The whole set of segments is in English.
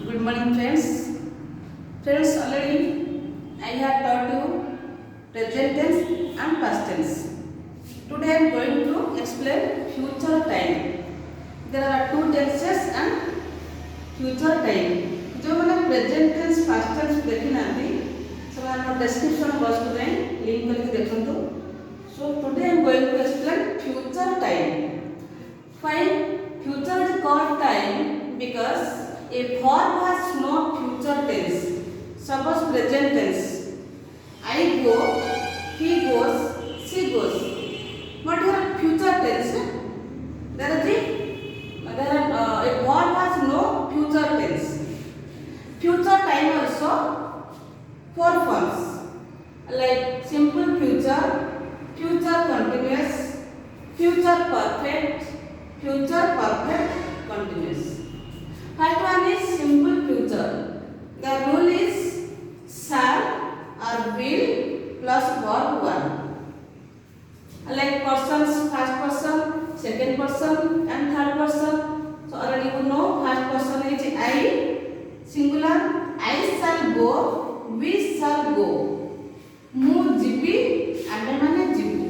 Good morning, friends. Friends, already I have taught you present tense and past tense. Today I am going to explain future time. There are two tenses and future time. जो मैंने present tense, past tense देखी ना थी, सब हम description box को दें, link करके देखो तो. So today I am going to explain future time. Why future is called time? Because a verb has no future tense. Suppose present tense. I go, he goes, she goes. What is future tense? A verb has no future tense. Future time also four forms like simple future, future continuous, future perfect, future perfect continuous. First one is simple future. The rule is shall or will plus verb one. Like persons, first person, second person, and third person. So already you know first person is I, singular. I shall go, we shall go. Mu jibi, and mane jibu.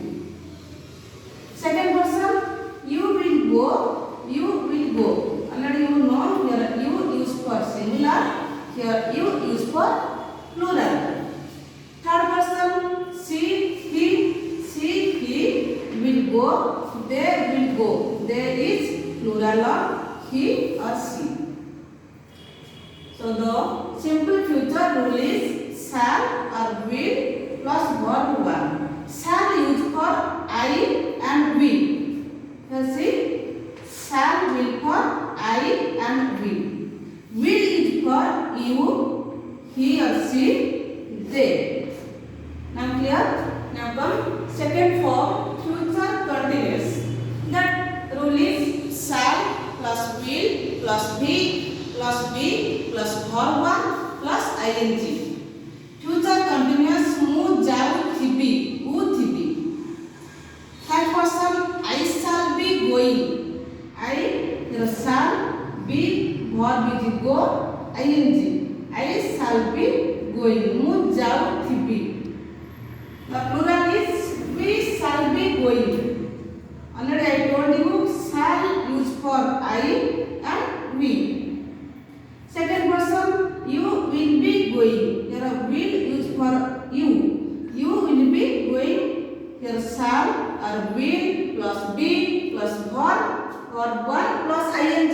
Second person, you will go, you will go. Already you know here you use for singular, here you use for plural. Third person, she, he will go, they will go. There is plural of he or she. So the simple future rule is shall or will plus verb one. Shall used for I and we. Here see, shall will for I and we. Will is for you, he or she, they. Now clear? Now come second form, future continuous. That rule is shall plus will plus be plus verb one plus ing. Future continuous mu jau thibi, u thibi. Third person, I shall be going. I shall be verb is go ing. I shall be going. Mu jau thibi. The plural is we shall be going. Already I told you shall use for I and we. Second person, you will be going. Here will use for you. You will be going. Here shall or will plus be plus verb or one plus ing.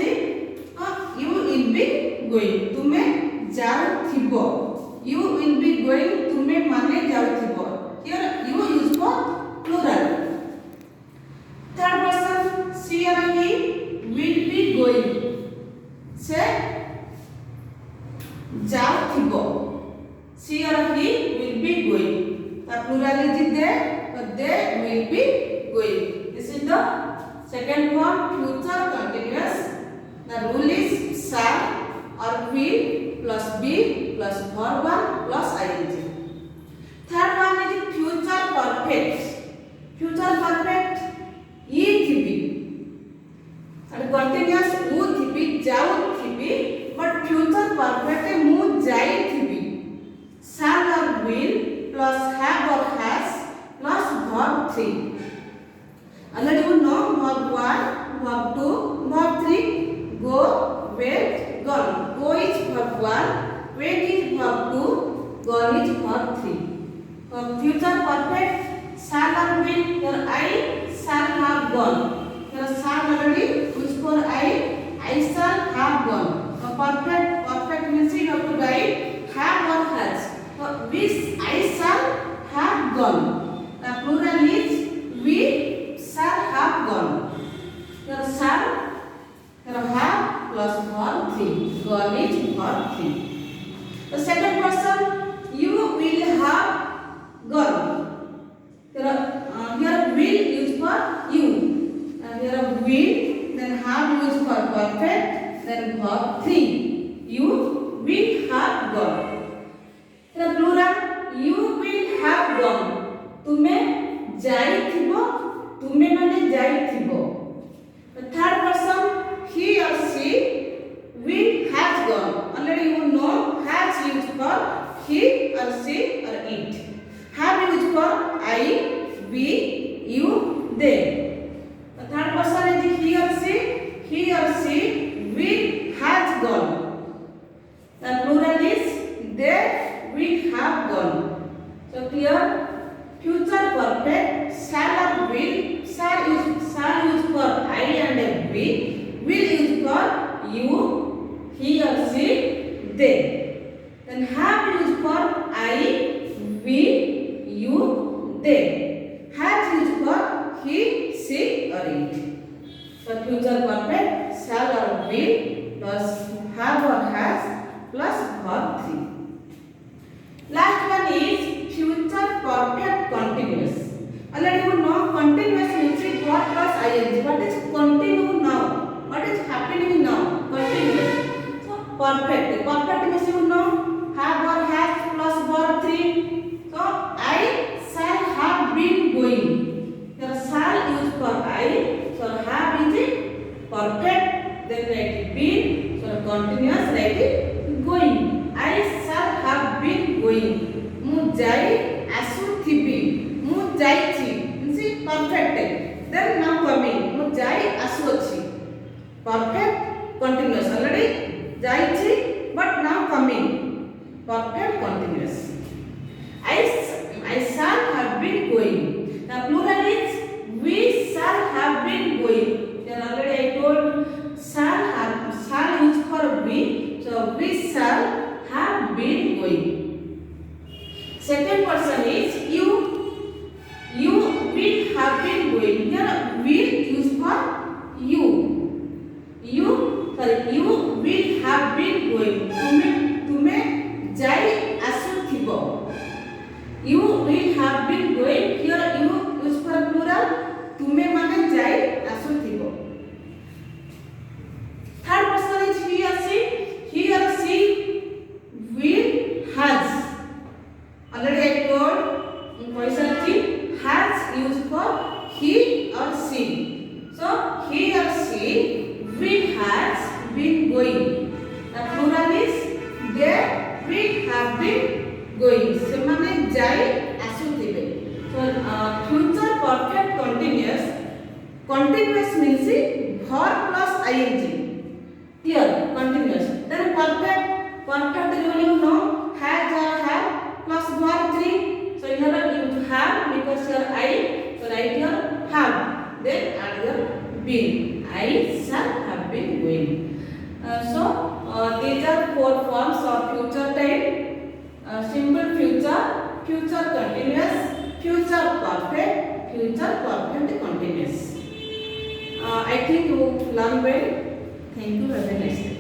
You will be going. तुम्हें जाऊ थिबो. You will be going. तुम्हें माने जाऊ थिबो. Here you use for plural. Third person, she or he will be going. Say जाऊ थिबो. She or he will be going. The plural is there, but they will be going. This is the second form, future continuous. The rule is shall or will plus be plus verb one plus ing. Third one is future perfect. Future perfect, e thibi. And continuous u thibi, jau thibi, but future perfect mu jai thibi. Shall or will plus have or has plus verb 3. Already you know verb 1, verb 2, verb 3. Go, wait, gone. Go is verb 1, wait is verb 2, gone is verb 3. Future perfect, shall or will, here I shall have gone. Here shall already used for I shall have gone. Perfect means you have to write have or has. So this I shall have gone. The plural is we shall have gone. Here shall, here have plus verb 3. Gone is verb 3. The second person, you will have gone. Here will use for you. Here will, then have used for perfect, then verb 3. You will have gone. Here plural, you will have gone. तुम्हें जाई थिबो, तुम्हें माने जाई थिबो. The third person, he or she will has gone. or she or it. Have used for I, we, you, they. The third person is he or she. He or she will has gone. The plural is they will have gone. So clear? Future perfect shall or will. Shall use for I and we. Will use for you, he or she, they. Then have used for I, we, you, they. Has used for he, she or it. So future perfect shall or will plus have or has plus verb 3. Last one is future perfect continuous. Already you know continuous means what plus ing. What is continue now? What is happening now? Continuous. So perfect. Perfect means you know have or has plus verb 3. So I shall have been going. Here shall used for I. So have is perfect. Then write been. So continuous write going. I shall have been going. ମୁଁ ଯାଇ ଆସୁଥିବି ମୁଁ ଯାଇଛି means perfect. Then now coming ମୁଁ ଯାଇ ଆସୁଅଛି perfect continuous already ଯାଇଛି but now coming perfect continuous. I shall have been going. Now plural is we shall have been going. Then already I told shall used for we, so we shall have been going. Second person is you. You will have been going. Here will used for you. You will have been going. तुमे जाई आसुथिबो. You will have been going. Here you used for plural. तुमे माने जाई आसुथिबो. Third person is he or she. He or she will has. Already I told question has used for he or she. So he or she will has been going. The plural is they will have been going. ସେମାନେ ଯାଇ ଆସୁଥିବେ. So future perfect continuous. Continuous means verb plus ing. Here continuous. Then perfect. Perfect you know has or have plus verb 3. So here you have because here I. So write here have. Then add here been. I shall have been going. These are 4 forms of future time. Simple future, future continuous, future perfect continuous. I think you learn well. Thank you. Have a nice day.